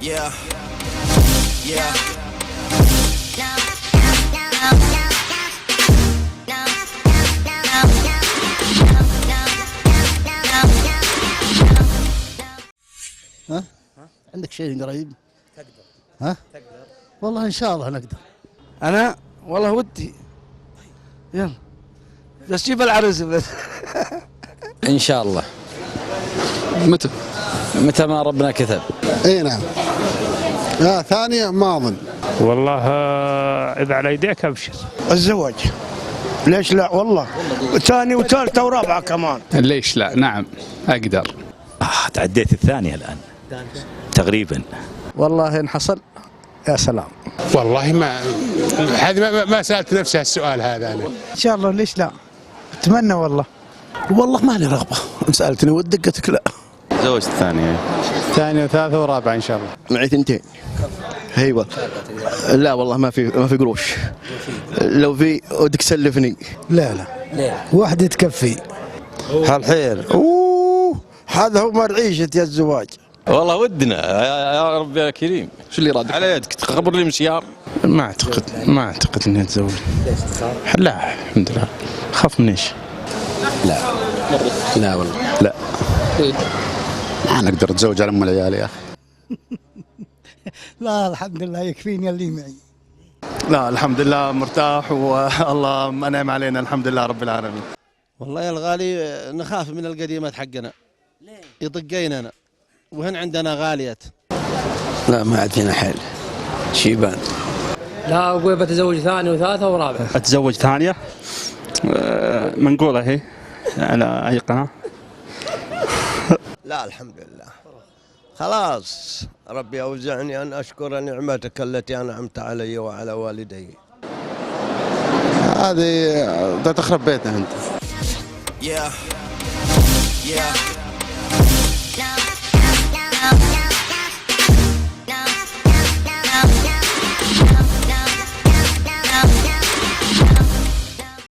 Yeah, yeah. ها؟ عندك شيء قريب؟ تقدر. ها؟ تقدر. والله إن شاء الله نقدر. أنا والله ودي. يلا. بس جيب العروس بس. إن شاء الله. متى ما ربنا كتب. اي نعم. ثانية ما اظن. والله اذا على يديك ابشر. الزواج. ليش لا والله. ثاني وثالثة ورابعة كمان. ليش لا؟ نعم اقدر. تعديت الثانية الآن تقريبا. والله إن حصل يا سلام. والله ما هذه ما سألت نفسي هالسؤال هذا أنا. إن شاء الله ليش لا. أتمنى والله. والله ما لي رغبة. سألتني ودك قلت لك لا. زوج الثانية. ثانية وثالثة ورابعة إن شاء الله. معي ثنتين. ايوه. لا والله ما في قروش. لو في ودك سلفني. لا واحدة تكفي. هالحيل. هذا هو مرعيشة يا الزواج. والله ودنا يا رب يا كريم. شو اللي رادك؟ على يدك تخبر لي مشيار. ما أعتقد إني أتزوج. لا الحمد لله. خاف من إيش؟ لا والله لا. أنا أقدر أتزوج على أم العيال يا أخي. لا الحمد لله يكفيني اللي معي. لا الحمد لله مرتاح والله منعم علينا الحمد لله رب العالمين. والله يا الغالي نخاف من القديمات حقنا. ليه؟ يطقيننا وهن عندنا غاليات. لا ما عاد فينا حل. شيبان. لا أقول بتزوج ثاني وثالثة ورابعة. اتزوج ثانية منقولة هي على اي قناة. لا الحمد لله. خلاص ربي أوزعني أن أشكر نعمتك التي أنعمت علي وعلى والدي. هذه تخرب بيتنا أنت. Yeah, yeah.